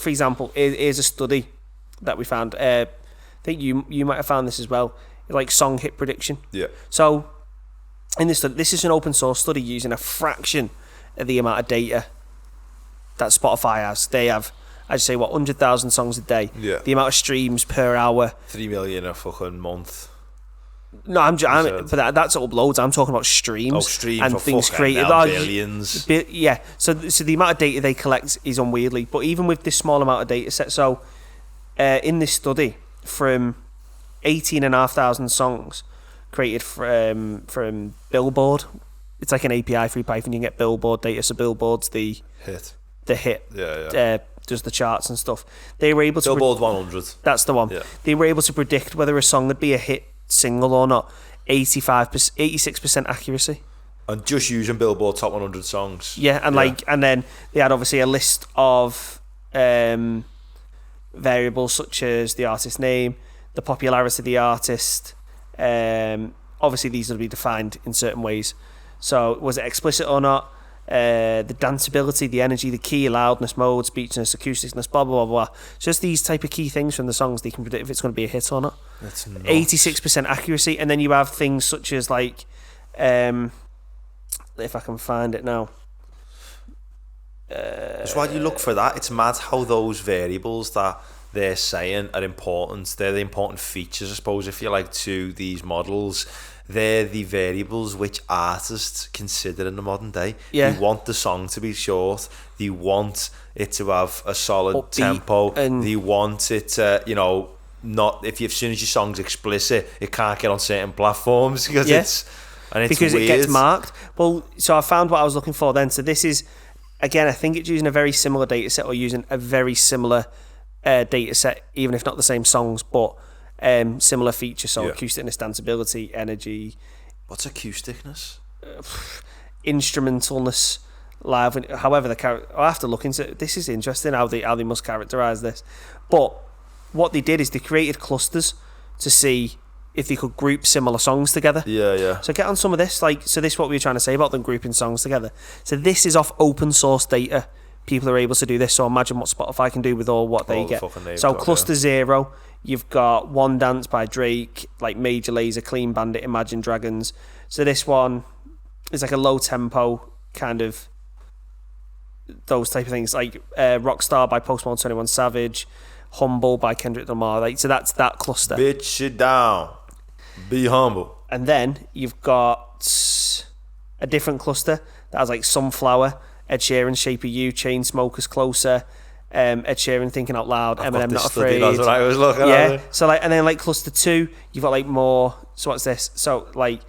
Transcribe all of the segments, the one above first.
for example, here's a study that we found. I think you might have found this as well. Like song hit prediction. Yeah. So in this study, this is an open source study using a fraction of the amount of data that Spotify has. They have, I'd say, 100,000 songs a day. Yeah. The amount of streams per hour. 3 million a fucking month. No, but that's uploads. I'm talking about streams. Oh, streams and for things fucking created. billions. Yeah. So the amount of data they collect is unwieldy. But even with this small amount of data set, so in this study, from 18,500 songs created from Billboard. It's like an API through Python. You can get Billboard data. So Billboard's the hit. Yeah. Does the charts and stuff. They were able to Billboard 100. That's the one. Yeah. They were able to predict whether a song would be a hit single or not. 86% accuracy. And just using Billboard top 100 songs. Yeah, and then they had obviously a list of variables such as the artist name, the popularity of the artist. Obviously, these will be defined in certain ways. So, was it explicit or not? The danceability, the energy, the key, loudness, mode, speechness, acousticness, blah blah blah blah. Just these type of key things from the songs, they can predict if it's going to be a hit or not. That's nuts. 86% accuracy, and then you have things such as like, if I can find it now. That's why you look for that. It's mad how those variables that they're saying are important. They're the important features, I suppose, if you like, to these models. They're the variables which artists consider in the modern day. Yeah. They want the song to be short. They want it to have a solid upbeat tempo. and They want it to, not, as soon as your song's explicit, it can't get on certain platforms because it's because weird. it gets marked. Well, so I found what I was looking for then. So this is, again, I think it's using a very similar data set or using a very similar data set, even if not the same songs, but similar features. So acousticness, danceability, energy. What's acousticness? Instrumentalness, live. However, I have to look into it. This is interesting how they must characterize this. But what they did is they created clusters to see if they could group similar songs together. Yeah. So get on some of this. So this is what we were trying to say about them grouping songs together. So this is off open source data. People are able to do this. So imagine what Spotify can do with all what they get. So Cluster Zero, you've got One Dance by Drake, like Major Lazer, Clean Bandit, Imagine Dragons. So this one is like a low tempo kind of those type of things, like Rockstar by Post Malone, 21 Savage, Humble by Kendrick Lamar. Like, so that's that cluster. Bitch, sit down. Be humble. And then you've got a different cluster that has like Sunflower, Ed Sheeran, Shape of You, Chainsmokers, Closer, Ed Sheeran, Thinking Out Loud, Eminem, Not Afraid. That's what I was looking at. So like, and then like cluster 2, you've got like more. So what's this? So like,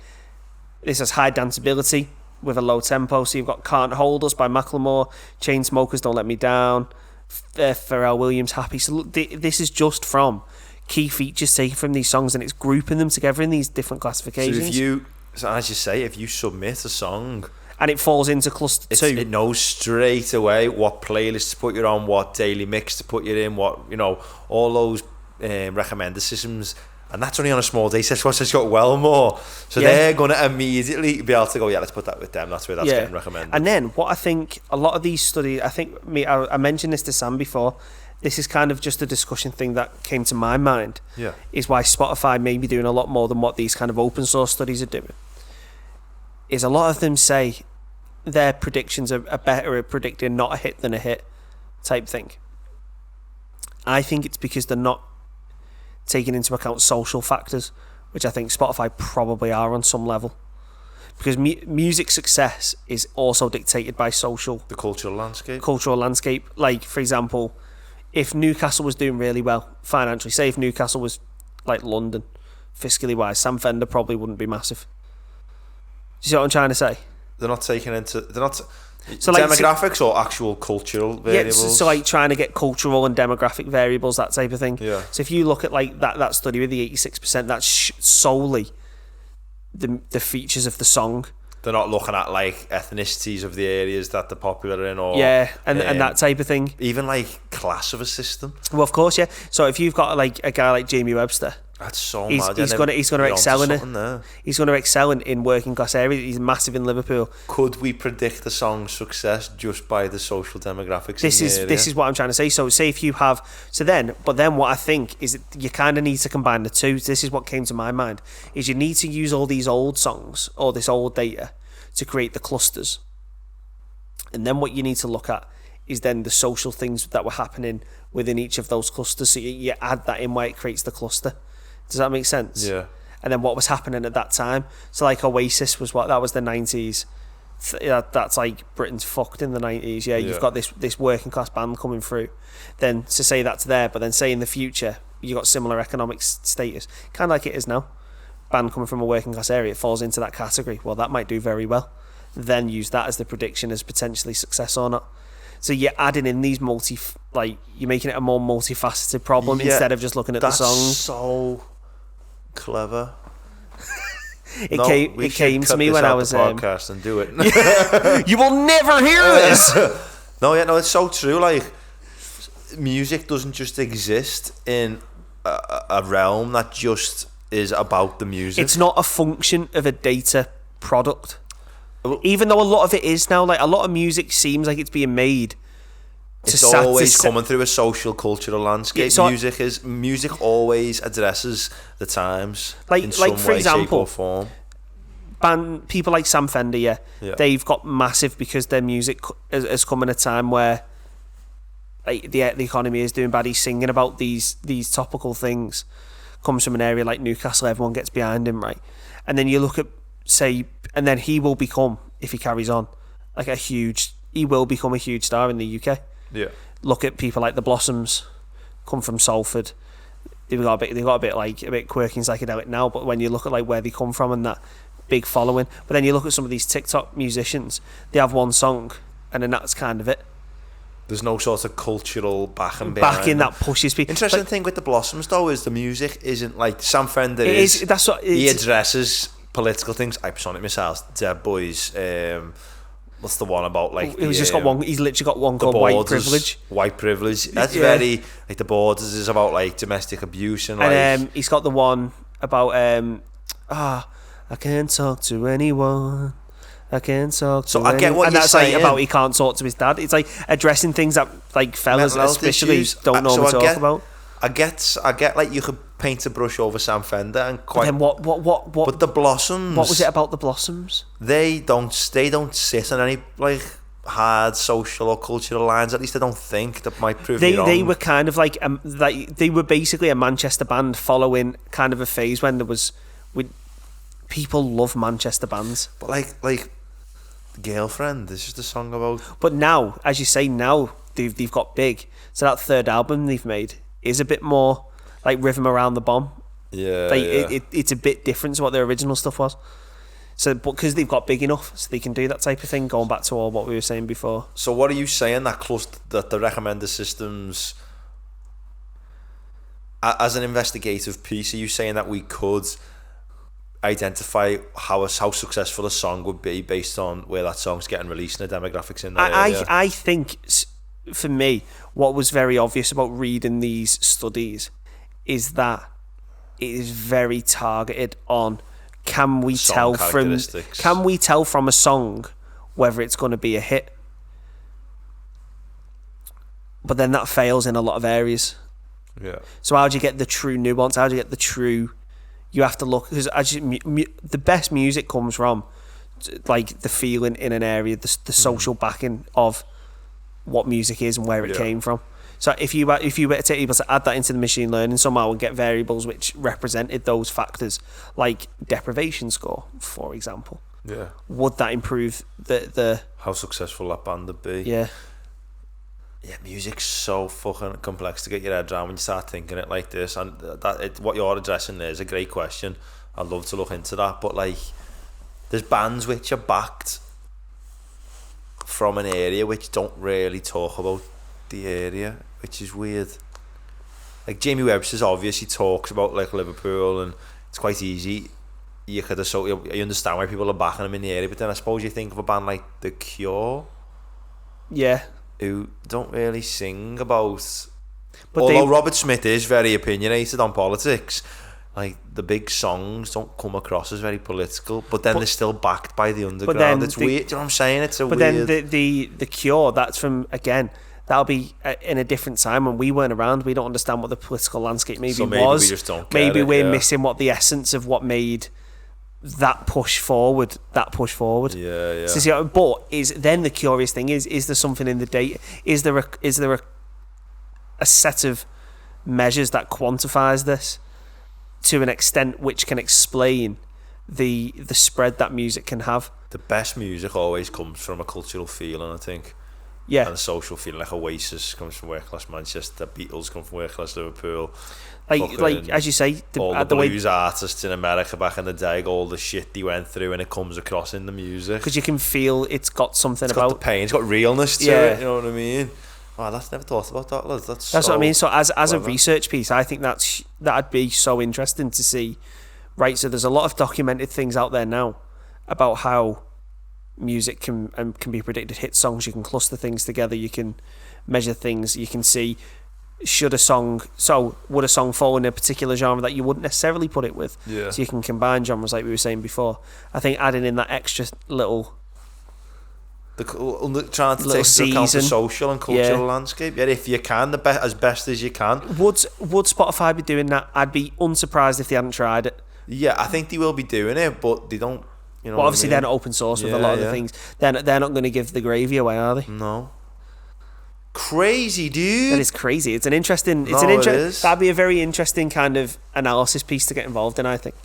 this has high danceability with a low tempo. So you've got Can't Hold Us by Macklemore, Chainsmokers, Don't Let Me Down, Pharrell Williams, Happy. So look, this is just from key features taken from these songs, and it's grouping them together in these different classifications. So as you say, if you submit a song and it falls into cluster 2, it knows straight away what playlist to put you on, what daily mix to put you in, what, all those recommender systems. And that's only on a small data set. It's got well more. So they're going to immediately be able to go, let's put that with them. That's where that's getting recommended. And then what I think, a lot of these studies, I mentioned this to Sam before, this is kind of just a discussion thing that came to my mind, is why Spotify may be doing a lot more than what these kind of open source studies are doing. Is a lot of them say their predictions are better at predicting not a hit than a hit type thing. I think it's because they're not taking into account social factors, which I think Spotify probably are on some level. Because music success is also dictated by the cultural landscape. Like, for example, if Newcastle was doing really well financially, say if Newcastle was like London, fiscally wise, Sam Fender probably wouldn't be massive. Do you see what I'm trying to say? They're not demographics or actual cultural variables. Yeah, so like trying to get cultural and demographic variables, that type of thing. Yeah. So if you look at like that study with the 86%, that's solely the features of the song. They're not looking at like ethnicities of the areas that they're popular in, or and that type of thing. Even like class of a system. Well, of course, yeah. So if you've got like a guy like Jamie Webster, That's so he's mad. He's gonna excel in it. There. He's gonna excel in working class areas. He's massive in Liverpool. Could we predict the song's success just by the social demographics? This is what I'm trying to say. So say if you have but then what I think is that you kind of need to combine the two. This is what came to my mind: is you need to use all these old songs or this old data to create the clusters, and then what you need to look at is then the social things that were happening within each of those clusters. So you add that in where it creates the cluster. Does that make sense? Yeah. And then what was happening at that time? So like Oasis was that was the 90s. That's like Britain's fucked in the 90s. Yeah, you've got this working class band coming through. Then to say that's there, but then say in the future you got similar economic status, kind of like it is now. Band coming from a working class area, it falls into that category. Well, that might do very well. Then use that as the prediction as potentially success or not. So you're adding in these you're making it a more multifaceted problem instead of just looking at the songs. That's so clever. It came to me when I was podcast and do it. You will never hear this. No, it's so true. Like, music doesn't just exist in a realm that just is about the music. It's not a function of a data product. Even though a lot of it is now, like a lot of music seems like it's being made. It's always coming through a social, cultural landscape. Yeah, music always addresses the times, in for way, example, shape or form. People like Sam Fender, they've got massive because their music has come in a time where the economy is doing bad. He's singing about these topical things. Comes from an area like Newcastle, everyone gets behind him, right? And then you look at and then he will become, if he carries on, he will become a huge star in the UK. Yeah. Look at people like the Blossoms, come from Salford. They've got a bit quirky and psychedelic now, but when you look at like where they come from and that big following, but then you look at some of these TikTok musicians, they have one song and then that's kind of it. There's no sort of cultural backing that pushes people. Interesting thing with the Blossoms though is the music isn't like Sam Fender he addresses political things. I Sonic Missiles, Dead Boys, what's the one about like he's literally got one called White Privilege. That's very like the Borders is about like domestic abuse and he's got the one about I can't talk to anyone. I can't talk to anyone. I get what you're saying. Like about he can't talk to his dad. It's like addressing things that like fellas especially don't normally talk about. I get like you could paint a brush over Sam Fender and quite. But then what? But the Blossoms. What was it about the Blossoms? They don't sit on any like hard social or cultural lines. At least I don't think that might prove me wrong. They were kind of like they were basically a Manchester band following kind of a phase when there was people love Manchester bands. But like Girlfriend, this is the song about. But now, as you say, now they've got big. So that third album they've made is a bit more like Rhythm Around the Bomb. Yeah, it's a bit different to what their original stuff was. So, because they've got big enough, so they can do that type of thing. Going back to all what we were saying before. So, what are you saying that the recommender systems, as an investigative piece, are you saying that we could identify how successful a song would be based on where that song's getting released and the demographics in there? I think, for me, what was very obvious about reading these studies is that it is very targeted on can we tell from a song whether it's going to be a hit, but then that fails in a lot of areas. Yeah. So how do you get the true nuance? How do you get the true? You have to look, because the best music comes from like the feeling in an area, the social backing of what music is and where it came from. So if you were able to add that into the machine learning somehow and get variables which represented those factors, like deprivation score, for example, would that improve the how successful that band would be? Yeah, music's so fucking complex to get your head around when you start thinking it like this, and what you're addressing there is a great question. I'd love to look into that, but like, there's bands which are backed from an area which don't really talk about the area, which is weird. Like Jamie Webster's obviously talks about like Liverpool, and it's quite easy. You understand why people are backing him in the area, but then I suppose you think of a band like The Cure, who don't really sing about. Although Robert Smith is very opinionated on politics, like the big songs don't come across as very political, but then they're still backed by the underground. It's weird. Do you know what I'm saying? It's a weird. But then the Cure, that's from, again, that'll be in a different time when we weren't around. We don't understand what the political landscape maybe so was. We just don't get maybe it, we're missing what the essence of what made that push forward. Yeah. So, but then the curious thing is there something in the data? Is there a set of measures that quantifies this to an extent which can explain the spread that music can have? The best music always comes from a cultural feeling, I think. Yeah. And a social feeling, like Oasis comes from working class Manchester, Beatles come from working class Liverpool. Like as you say, all the blues artists in America back in the day, all the shit they went through, and it comes across in the music. Because you can feel it's got something it's about got the pain, it's got realness to it. You know what I mean? Oh, that's never thought about that. That's what I mean. So as a research piece, I think that'd be so interesting to see. Right, so there's a lot of documented things out there now about how music can be predicted. Hit songs, you can cluster things together, you can measure things, you can see would a song fall in a particular genre that you wouldn't necessarily put it with. Yeah. So you can combine genres like we were saying before. I think adding in that extra little trying to take into account the social and cultural landscape. Yeah, if you can, as best as you can. Would Spotify be doing that? I'd be unsurprised if they hadn't tried it. Yeah, I think they will be doing it, but they don't. You know, well, obviously they're not open source with a lot of the things. They're not going to give the gravy away, are they? No. Crazy, dude. That is crazy. It's an interesting. That'd be a very interesting kind of analysis piece to get involved in, I think.